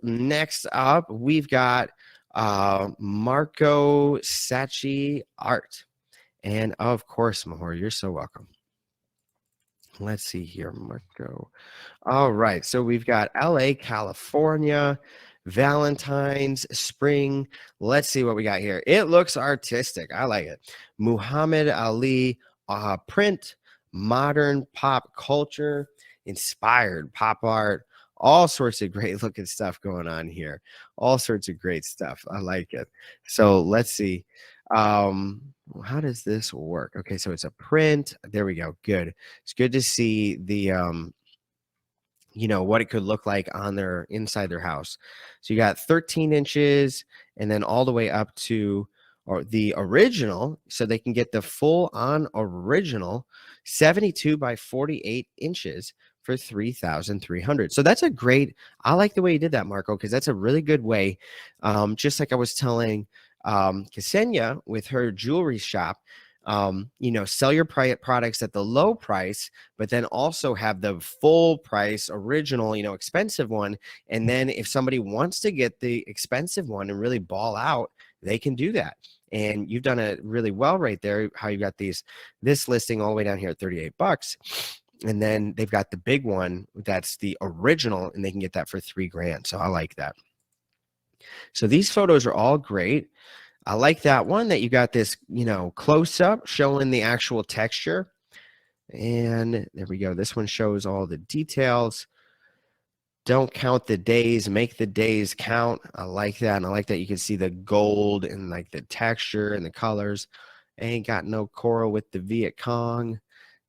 next up, we've got Marco Sacchi Art. And of course, Mahor, you're so welcome. Let's see here, Marco. All right, so we've got LA, California, Valentine's, spring. Let's see what we got here. It looks artistic. I like it. Muhammad Ali print, modern pop culture, inspired pop art, all sorts of great looking stuff going on here. All sorts of great stuff. I like it. So let's see. How does this work? Okay, so it's a print. There we go. Good. It's good to see the what it could look like on their inside their house. So you got 13 inches and then all the way up to or the original, so they can get the full on original 72 by 48 inches for 3,300. So that's a great, I like the way you did that, Marco, because that's a really good way. Just like I was telling Ksenia with her jewelry shop, sell your products at the low price, but then also have the full price original, expensive one. And then if somebody wants to get the expensive one and really ball out, they can do that. And you've done it really well right there, how you got this listing all the way down here at $38. And then they've got the big one that's the original, and they can get that for $3,000. So I like that. So these photos are all great. I like that one that you got this, close up showing the actual texture. And there we go. This one shows all the details. Don't count the days, make the days count. I like that. And I like that you can see the gold and like the texture and the colors. Ain't got no coral with the Viet Cong.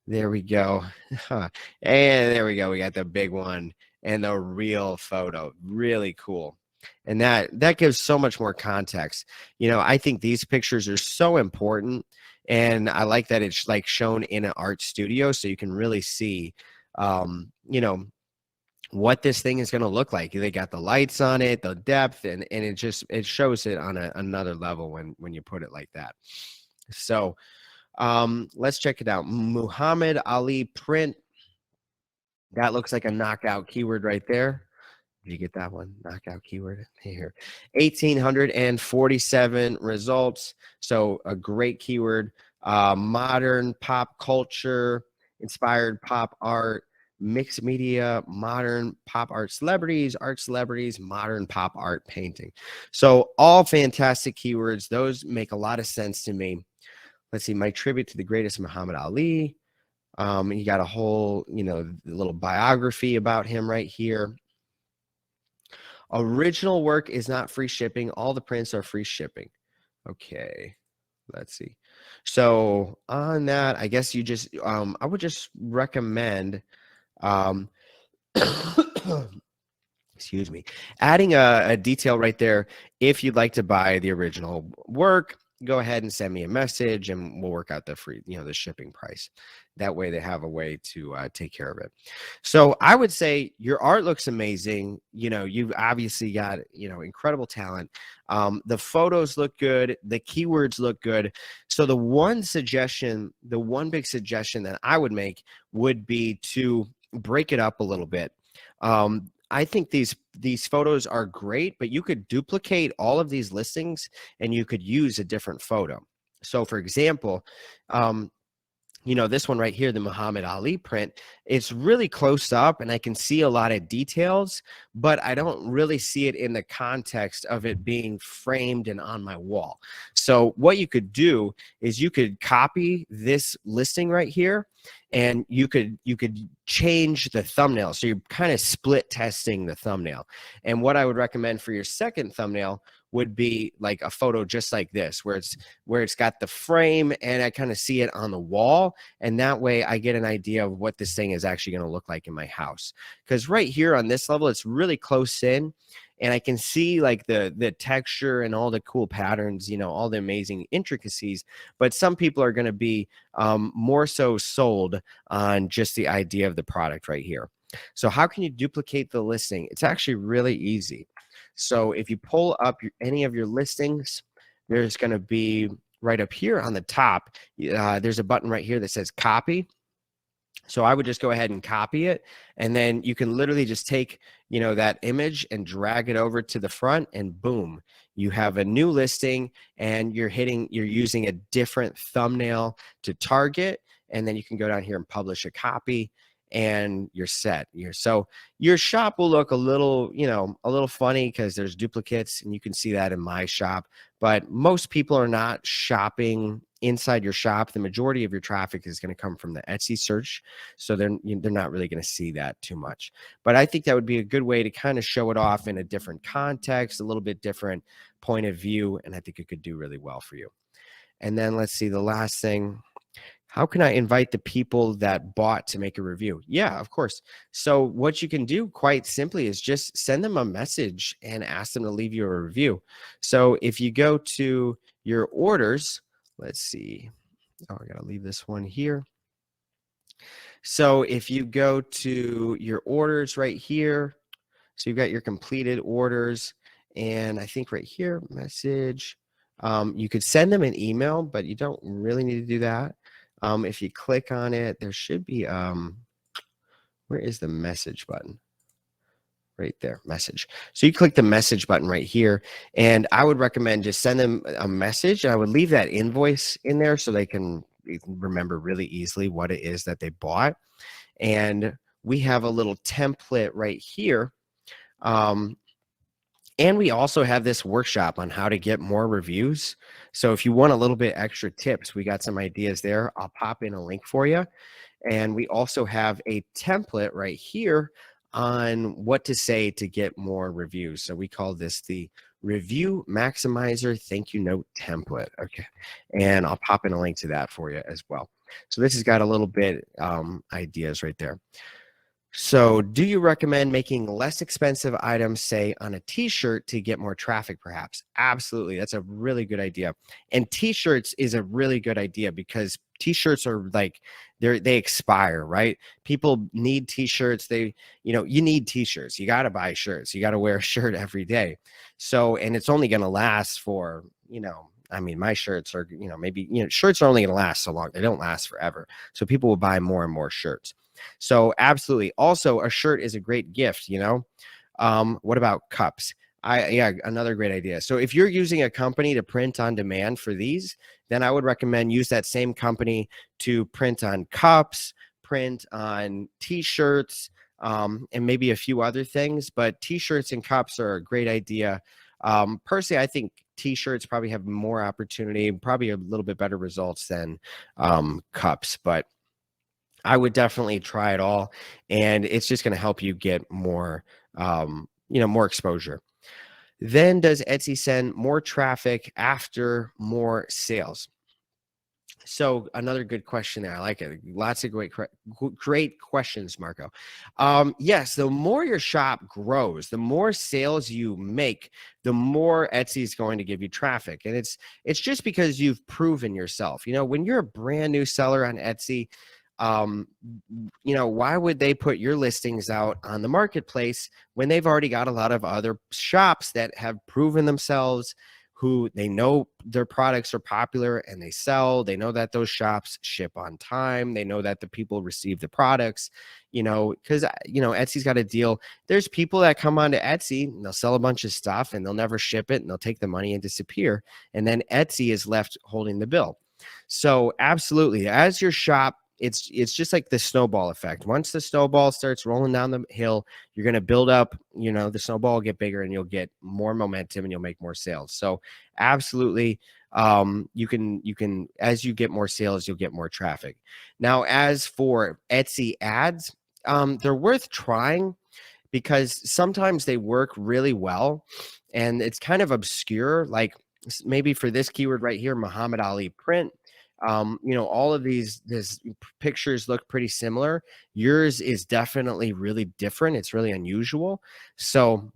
There we go. And there we go. We got the big one and the real photo. Really cool. And that gives so much more context. I think these pictures are so important. And I like that it's like shown in an art studio. So you can really see, what this thing is going to look like. They got the lights on it, the depth, and it shows it on another level when you put it like that. So let's check it out. Muhammad Ali print. That looks like a knockout keyword right there. Did you get that one? Knockout keyword here. 1,847 results. So a great keyword. Modern pop culture, inspired pop art, mixed media, modern pop art celebrities, modern pop art painting. So all fantastic keywords. Those make a lot of sense to me. Let's see. My tribute to the greatest Muhammad Ali. You got a whole, little biography about him right here. Original work is not free shipping. All the prints are free shipping. Okay, let's see. So on that, I guess you just, I would just recommend, excuse me, adding a detail right there. If you'd like to buy the original work, go ahead and send me a message and we'll work out the free, the shipping price. That way they have a way to take care of it. So I would say your art looks amazing. You've obviously got, incredible talent. The photos look good. The keywords look good. So the one big suggestion that I would make would be to break it up a little bit. I think these photos are great, but you could duplicate all of these listings and you could use a different photo. So for example, this one right here, the Muhammad Ali print, it's really close up and I can see a lot of details, but I don't really see it in the context of it being framed and on my wall. So what you could do is you could copy this listing right here and you could change the thumbnail. So you're kind of split testing the thumbnail. And what I would recommend for your second thumbnail would be like a photo just like this, where it's got the frame and I kind of see it on the wall. And that way I get an idea of what this thing is actually going to look like in my house. Because right here on this level, it's really close in and I can see like the texture and all the cool patterns, all the amazing intricacies. But some people are going to be more so sold on just the idea of the product right here. So how can you duplicate the listing? It's actually really easy. So if you pull up any of your listings, there's going to be right up here on the top, there's a button right here that says copy. So I would just go ahead and copy it, and then you can literally just take, that image and drag it over to the front, and boom, you have a new listing, and you're using a different thumbnail to target, and then you can go down here and publish a copy, and you're set. So your shop will look a little funny because there's duplicates, and you can see that in my shop, but most people are not shopping inside your shop. The majority of your traffic is going to come from the Etsy search, so they're not really going to see that too much. But I think that would be a good way to kind of show it off in a different context, a little bit different point of view, and I think it could do really well for you. And then let's see, the last thing. How can I invite the people that bought to make a review? Yeah, of course. So what you can do quite simply is just send them a message and ask them to leave you a review. So if you go to your orders, let's see. Oh, I got to leave this one here. So if you go to your orders right here, so you've got your completed orders, and I think right here, message, you could send them an email, but you don't really need to do that. If you click on it, there should be, where is the message button? Right there, message. So you click the message button right here, and I would recommend just send them a message, and I would leave that invoice in there so they can remember really easily what it is that they bought. And we have a little template right here. And we also have this workshop on how to get more reviews. So if you want a little bit extra tips, we got some ideas there. I'll pop in a link for you. And we also have a template right here on what to say to get more reviews. So we call this the Review Maximizer Thank You Note Template. Okay. And I'll pop in a link to that for you as well. So this has got a little bit ideas right there. So do you recommend making less expensive items, say on a t-shirt, to get more traffic perhaps? Absolutely. That's a really good idea. And t-shirts is a really good idea because t-shirts are like they expire, right? People need t-shirts. You need t-shirts. You got to buy shirts. You got to wear a shirt every day. So, and it's only going to last for, I mean, my shirts are, shirts are only going to last so long. They don't last forever. So people will buy more and more shirts. So absolutely. Also, a shirt is a great gift, What about cups? Another great idea. So if you're using a company to print on demand for these, then I would recommend use that same company to print on cups, print on t-shirts, and maybe a few other things. But t-shirts and cups are a great idea. Personally, I think t-shirts probably have more opportunity, probably a little bit better results than cups, but I would definitely try it all, and it's just going to help you get more, more exposure. Then does Etsy send more traffic after more sales? So another good question there. I like it. Lots of great questions, Marco. Yes, the more your shop grows, the more sales you make, the more Etsy is going to give you traffic. And it's just because you've proven yourself. When you're a brand new seller on Etsy, why would they put your listings out on the marketplace when they've already got a lot of other shops that have proven themselves, who they know their products are popular and they sell? They know that those shops ship on time. They know that the people receive the products, because, Etsy's got a deal. There's people that come onto Etsy and they'll sell a bunch of stuff and they'll never ship it, and they'll take the money and disappear. And then Etsy is left holding the bill. So absolutely, as your shop, it's just like the snowball effect. Once the snowball starts rolling down the hill, you're going to build up, the snowball will get bigger and you'll get more momentum and you'll make more sales. So absolutely, you can, as you get more sales, you'll get more traffic. Now, as for Etsy ads, they're worth trying because sometimes they work really well and it's kind of obscure. Like maybe for this keyword right here, Muhammad Ali print, all of these pictures look pretty similar. Yours is definitely really different. It's really unusual. So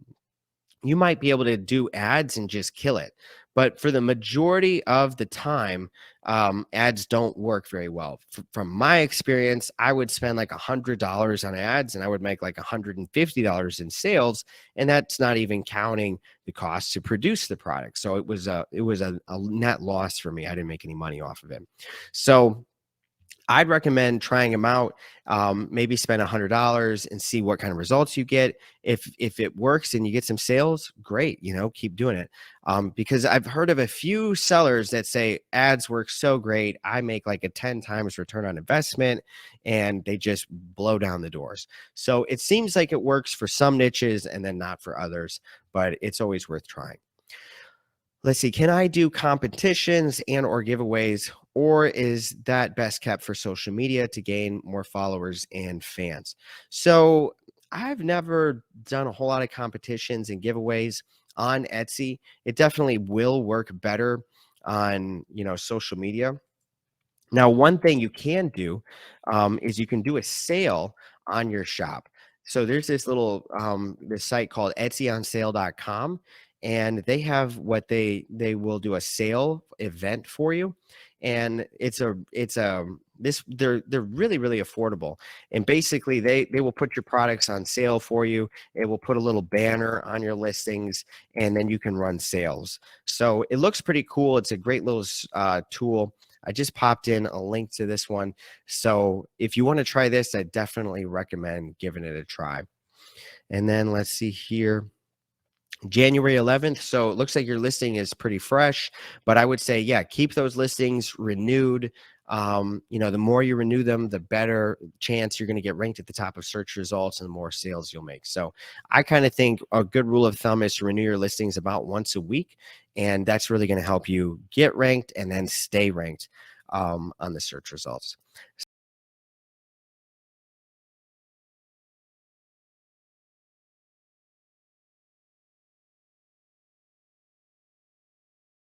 you might be able to do ads and just kill it. But for the majority of the time, ads don't work very well. From my experience, I would spend like $100 on ads and I would make like $150 in sales. And that's not even counting the cost to produce the product. So it was a net loss for me. I didn't make any money off of it. So I'd recommend trying them out. Maybe spend $100 and see what kind of results you get. If it works and you get some sales, great. Keep doing it. Because I've heard of a few sellers that say ads work so great, I make like a 10 times return on investment, and they just blow down the doors. So it seems like it works for some niches and then not for others, but it's always worth trying. Let's see, can I do competitions and or giveaways, or is that best kept for social media to gain more followers and fans? So I've never done a whole lot of competitions and giveaways on Etsy. It definitely will work better on social media. Now, one thing you can do is you can do a sale on your shop. So there's this little this site called etsyonsale.com, and they have what they will do a sale event for you. And it's a this they're really really affordable. And basically they will put your products on sale for you. It will put a little banner on your listings, and then you can run sales. So it looks pretty cool. It's a great little tool. I just popped in a link to this one. So if you want to try this, I definitely recommend giving it a try. And then let's see here. January 11th. So it looks like your listing is pretty fresh, but I would say, yeah, keep those listings renewed. The more you renew them, the better chance you're going to get ranked at the top of search results and the more sales you'll make. So I kind of think a good rule of thumb is to renew your listings about once a week. And that's really going to help you get ranked and then stay ranked on the search results.